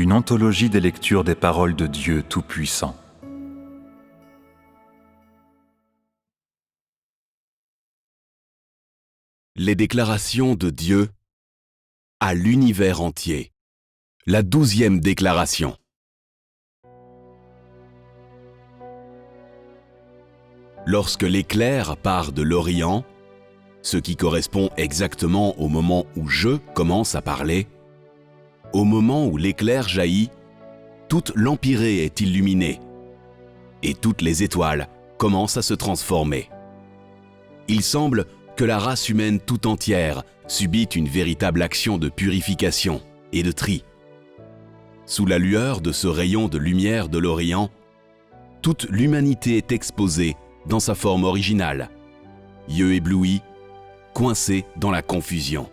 une anthologie des lectures des paroles de Dieu Tout-Puissant. Les déclarations de Dieu à l'univers entier. La 12e déclaration. Lorsque l'éclair part de l'Orient, ce qui correspond exactement au moment où je commence à parler, au moment où l'éclair jaillit, toute l'empyrée est illuminée et toutes les étoiles commencent à se transformer. Il semble que la race humaine tout entière subit une véritable action de purification et de tri. Sous la lueur de ce rayon de lumière de l'Orient, toute l'humanité est exposée dans sa forme originale, yeux éblouis, coincés dans la confusion.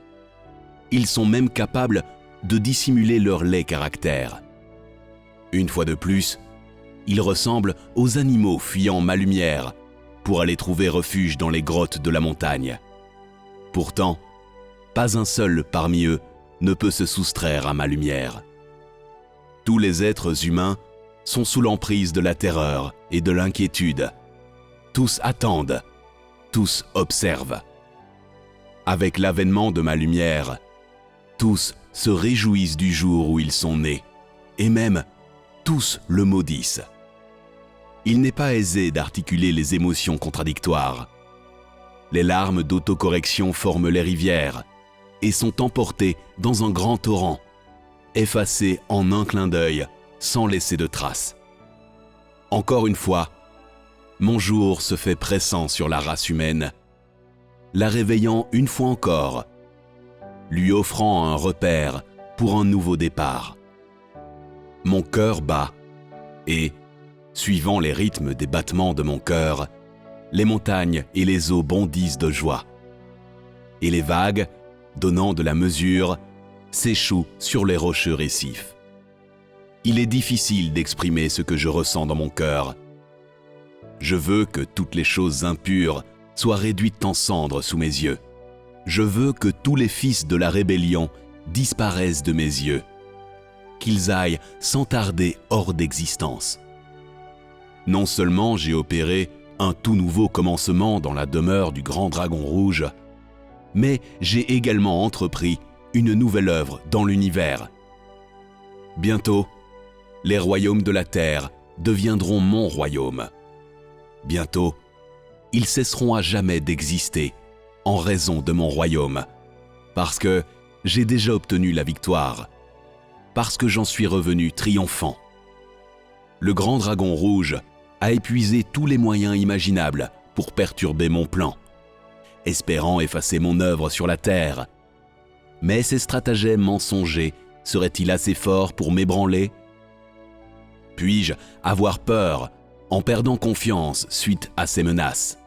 Ils sont même capables de dissimuler leur laid caractère. Une fois de plus, ils ressemblent aux animaux fuyant ma lumière pour aller trouver refuge dans les grottes de la montagne. Pourtant, pas un seul parmi eux ne peut se soustraire à ma lumière. Tous les êtres humains sont sous l'emprise de la terreur et de l'inquiétude. Tous attendent, tous observent. Avec l'avènement de ma lumière, tous se réjouissent du jour où ils sont nés, et même tous le maudissent. Il n'est pas aisé d'articuler les émotions contradictoires. Les larmes d'autocorrection forment les rivières et sont emportées dans un grand torrent, effacées en un clin d'œil, sans laisser de traces. Encore une fois, mon jour se fait pressant sur la race humaine, la réveillant une fois encore, lui offrant un repère pour un nouveau départ. Mon cœur bat et, suivant les rythmes des battements de mon cœur, les montagnes et les eaux bondissent de joie. Et les vagues, donnant de la mesure, s'échouent sur les rocheux récifs. Il est difficile d'exprimer ce que je ressens dans mon cœur. Je veux que toutes les choses impures soient réduites en cendres sous mes yeux. Je veux que tous les fils de la rébellion disparaissent de mes yeux, qu'ils aillent sans tarder hors d'existence. Non seulement j'ai opéré un tout nouveau commencement dans la demeure du grand dragon rouge, mais j'ai également entrepris une nouvelle œuvre dans l'univers. Bientôt, les royaumes de la terre deviendront mon royaume. Bientôt, ils cesseront à jamais d'exister en raison de mon royaume, parce que j'ai déjà obtenu la victoire, parce que j'en suis revenu triomphant. Le grand dragon rouge a épuisé tous les moyens imaginables pour perturber mon plan, espérant effacer mon œuvre sur la terre. Mais ces stratagèmes mensongers seraient-ils assez forts pour m'ébranler? Puis-je avoir peur en perdant confiance suite à ces menaces?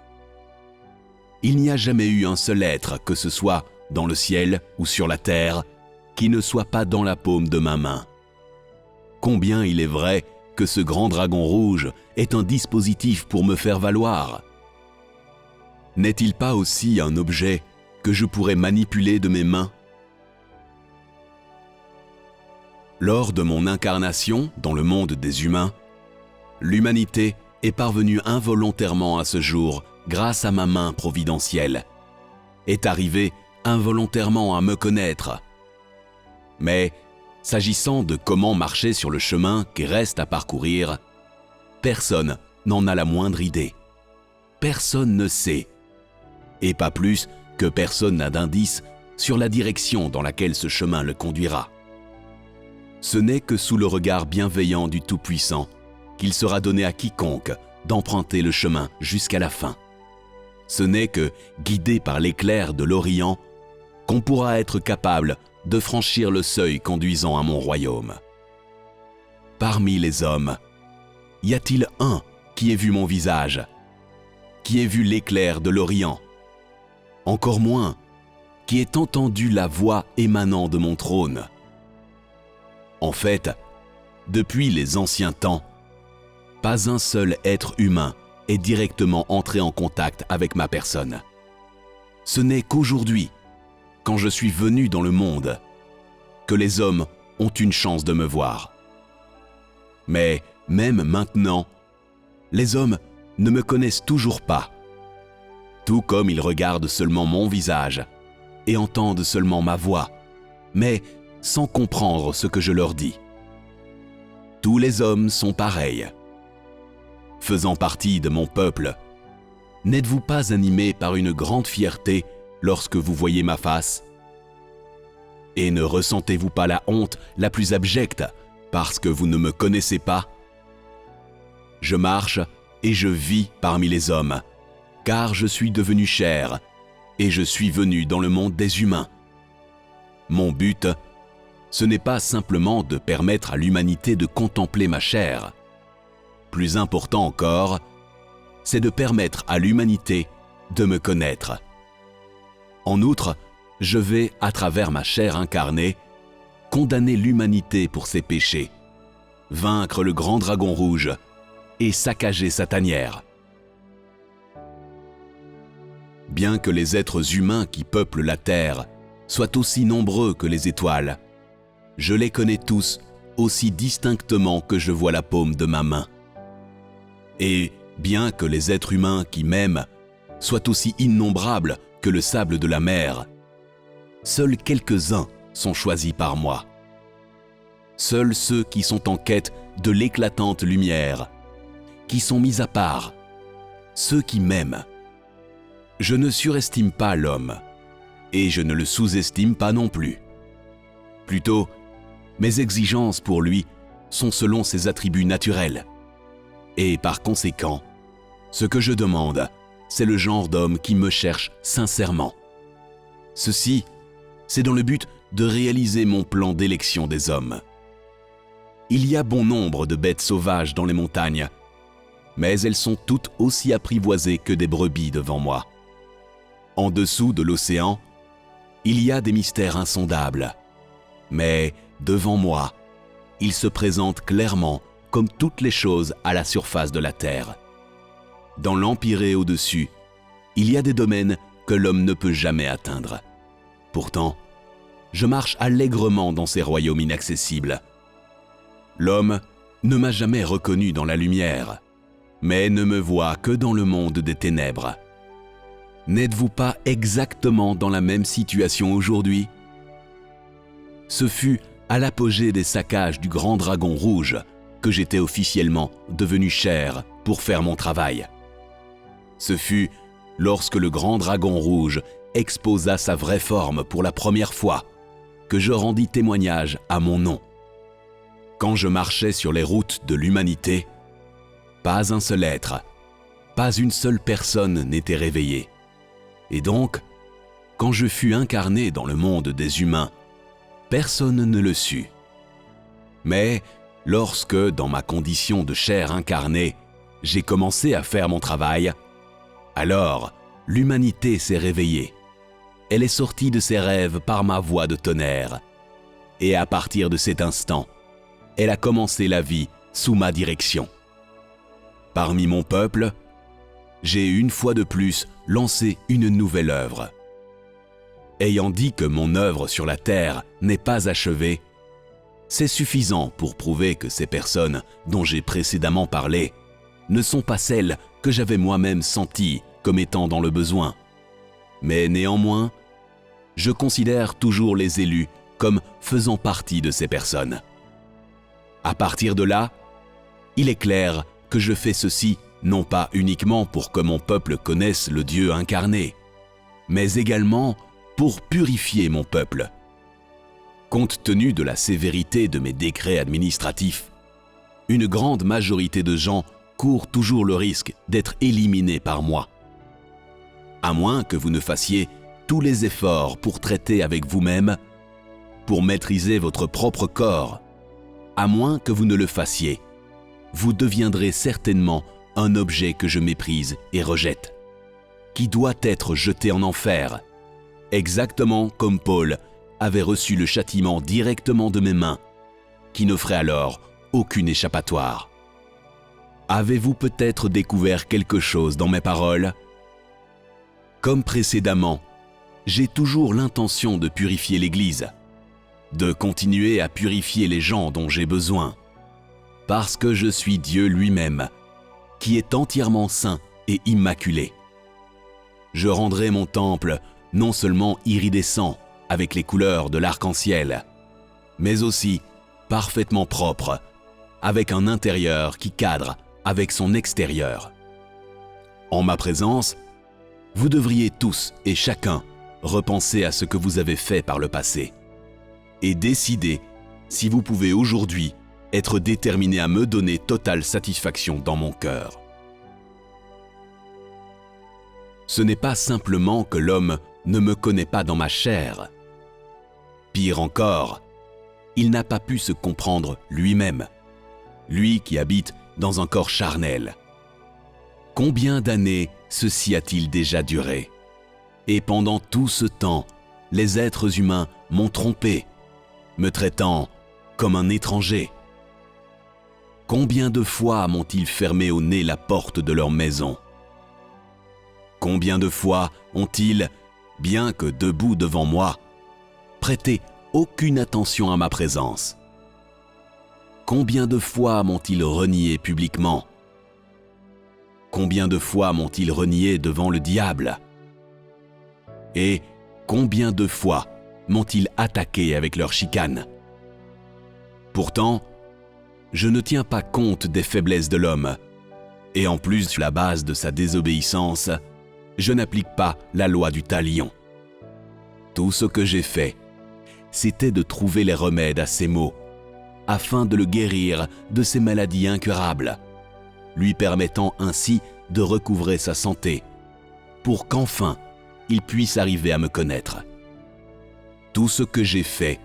Il n'y a jamais eu un seul être, que ce soit dans le ciel ou sur la terre, qui ne soit pas dans la paume de ma main. Combien il est vrai que ce grand dragon rouge est un dispositif pour me faire valoir? N'est-il pas aussi un objet que je pourrais manipuler de mes mains? Lors de mon incarnation dans le monde des humains, l'humanité est parvenue involontairement à ce jour grâce à ma main providentielle, est arrivée involontairement à me connaître. Mais, s'agissant de comment marcher sur le chemin qui reste à parcourir, personne n'en a la moindre idée. Personne ne sait. Et pas plus que personne n'a d'indice sur la direction dans laquelle ce chemin le conduira. Ce n'est que sous le regard bienveillant du Tout-Puissant qu'il sera donné à quiconque d'emprunter le chemin jusqu'à la fin. Ce n'est que, guidé par l'éclair de l'Orient, qu'on pourra être capable de franchir le seuil conduisant à mon royaume. Parmi les hommes, y a-t-il un qui ait vu mon visage, qui ait vu l'éclair de l'Orient? Encore moins, qui ait entendu la voix émanant de mon trône? En fait, depuis les anciens temps, pas un seul être humain est directement entré en contact avec ma personne. Ce n'est qu'aujourd'hui, quand je suis venu dans le monde, que les hommes ont une chance de me voir. Mais même maintenant, les hommes ne me connaissent toujours pas. Tout comme ils regardent seulement mon visage et entendent seulement ma voix, mais sans comprendre ce que je leur dis. Tous les hommes sont pareils. Faisant partie de mon peuple, n'êtes-vous pas animés par une grande fierté lorsque vous voyez ma face? Et ne ressentez-vous pas la honte la plus abjecte parce que vous ne me connaissez pas? Je marche et je vis parmi les hommes, car je suis devenu chair et je suis venu dans le monde des humains. Mon but, ce n'est pas simplement de permettre à l'humanité de contempler ma chair. Plus important encore, c'est de permettre à l'humanité de me connaître. En outre, je vais, à travers ma chair incarnée, condamner l'humanité pour ses péchés, vaincre le grand dragon rouge et saccager sa tanière. Bien que les êtres humains qui peuplent la terre soient aussi nombreux que les étoiles, je les connais tous aussi distinctement que je vois la paume de ma main. Et bien que les êtres humains qui m'aiment soient aussi innombrables que le sable de la mer, seuls quelques-uns sont choisis par moi. Seuls ceux qui sont en quête de l'éclatante lumière, qui sont mis à part, ceux qui m'aiment. Je ne surestime pas l'homme, et je ne le sous-estime pas non plus. Plutôt, mes exigences pour lui sont selon ses attributs naturels. Et par conséquent, ce que je demande, c'est le genre d'homme qui me cherche sincèrement. Ceci, c'est dans le but de réaliser mon plan d'élection des hommes. Il y a bon nombre de bêtes sauvages dans les montagnes, mais elles sont toutes aussi apprivoisées que des brebis devant moi. En dessous de l'océan, il y a des mystères insondables, mais devant moi, ils se présentent clairement comme toutes les choses à la surface de la terre. Dans l'empyrée au-dessus, il y a des domaines que l'homme ne peut jamais atteindre. Pourtant, je marche allègrement dans ces royaumes inaccessibles. L'homme ne m'a jamais reconnu dans la lumière, mais ne me voit que dans le monde des ténèbres. N'êtes-vous pas exactement dans la même situation aujourd'hui? Ce fut à l'apogée des saccages du grand dragon rouge que j'étais officiellement devenu chair pour faire mon travail. Ce fut lorsque le grand dragon rouge exposa sa vraie forme pour la première fois que je rendis témoignage à mon nom. Quand je marchais sur les routes de l'humanité, pas un seul être, pas une seule personne n'était réveillé. Et donc, quand je fus incarné dans le monde des humains, personne ne le sut. Mais lorsque, dans ma condition de chair incarnée, j'ai commencé à faire mon travail, alors l'humanité s'est réveillée. Elle est sortie de ses rêves par ma voix de tonnerre. Et à partir de cet instant, elle a commencé la vie sous ma direction. Parmi mon peuple, j'ai une fois de plus lancé une nouvelle œuvre. Ayant dit que mon œuvre sur la terre n'est pas achevée, c'est suffisant pour prouver que ces personnes dont j'ai précédemment parlé ne sont pas celles que j'avais moi-même senties comme étant dans le besoin. Mais néanmoins, je considère toujours les élus comme faisant partie de ces personnes. À partir de là, il est clair que je fais ceci non pas uniquement pour que mon peuple connaisse le Dieu incarné, mais également pour purifier mon peuple. Compte tenu de la sévérité de mes décrets administratifs, une grande majorité de gens courent toujours le risque d'être éliminés par moi. À moins que vous ne fassiez tous les efforts pour traiter avec vous-même, pour maîtriser votre propre corps, à moins que vous ne le fassiez, vous deviendrez certainement un objet que je méprise et rejette, qui doit être jeté en enfer, exactement comme Paul avait reçu le châtiment directement de mes mains, qui n'offrait alors aucune échappatoire. Avez-vous peut-être découvert quelque chose dans mes paroles? Comme précédemment, j'ai toujours l'intention de purifier l'Église, de continuer à purifier les gens dont j'ai besoin. parce que je suis Dieu lui-même, qui est entièrement saint et immaculé. Je rendrai mon temple non seulement iridescent avec les couleurs de l'arc-en-ciel, mais aussi parfaitement propre, avec un intérieur qui cadre avec son extérieur. En ma présence, vous devriez tous et chacun repenser à ce que vous avez fait par le passé et décider si vous pouvez aujourd'hui être déterminé à me donner totale satisfaction dans mon cœur. Ce n'est pas simplement que l'homme ne me connaît pas dans ma chair. Pire encore, il n'a pas pu se comprendre lui-même, lui qui habite dans un corps charnel. Combien d'années ceci a-t-il déjà duré? Et pendant tout ce temps, les êtres humains m'ont trompé, me traitant comme un étranger. Combien de fois m'ont-ils fermé au nez la porte de leur maison? Combien de fois ont-ils, bien que debout devant moi, prêté aucune attention à ma présence? Combien de fois m'ont-ils renié publiquement? Combien de fois m'ont-ils renié devant le diable? Et combien de fois m'ont-ils attaqué avec leurs chicanes? Pourtant, je ne tiens pas compte des faiblesses de l'homme, et en plus, sur la base de sa désobéissance, je n'applique pas la loi du talion. Tout ce que j'ai fait, c'était de trouver les remèdes à ses maux, afin de le guérir de ses maladies incurables, lui permettant ainsi de recouvrer sa santé, pour qu'enfin il puisse arriver à me connaître. Tout ce que j'ai fait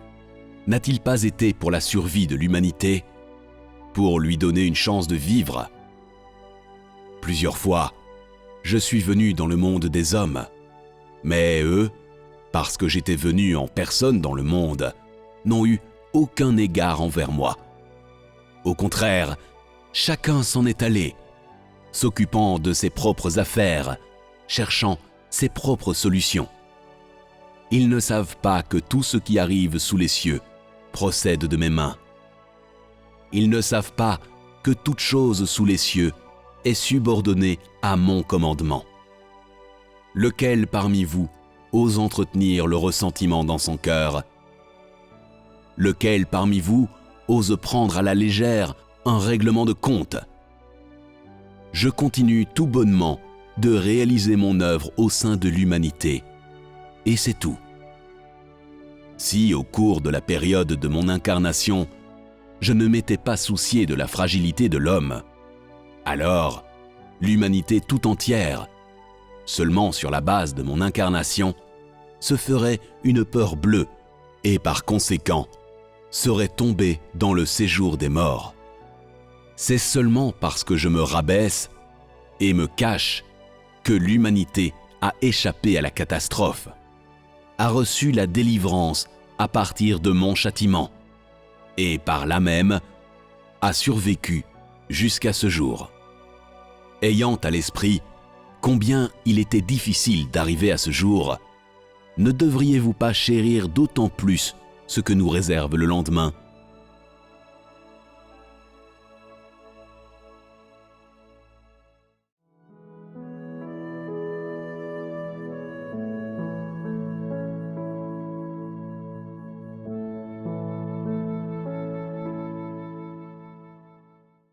n'a-t-il pas été pour la survie de l'humanité, pour lui donner une chance de vivre? Plusieurs fois, je suis venu dans le monde des hommes, mais eux, parce que j'étais venu en personne dans le monde, n'ont eu aucun égard envers moi. Au contraire, chacun s'en est allé, s'occupant de ses propres affaires, cherchant ses propres solutions. Ils ne savent pas que tout ce qui arrive sous les cieux procède de mes mains. Ils ne savent pas que toute chose sous les cieux est subordonnée à mon commandement. Lequel parmi vous ose entretenir le ressentiment dans son cœur? Lequel parmi vous ose prendre à la légère un règlement de compte? Je continue tout bonnement de réaliser mon œuvre au sein de l'humanité, et c'est tout. Si, au cours de la période de mon incarnation, je ne m'étais pas soucié de la fragilité de l'homme, alors l'humanité tout entière, seulement sur la base de mon incarnation, se ferait une peur bleue et par conséquent serait tombée dans le séjour des morts. C'est seulement parce que je me rabaisse et me cache que l'humanité a échappé à la catastrophe, a reçu la délivrance à partir de mon châtiment et par là même a survécu jusqu'à ce jour. Ayant à l'esprit combien il était difficile d'arriver à ce jour, ne devriez-vous pas chérir d'autant plus ce que nous réserve le lendemain ?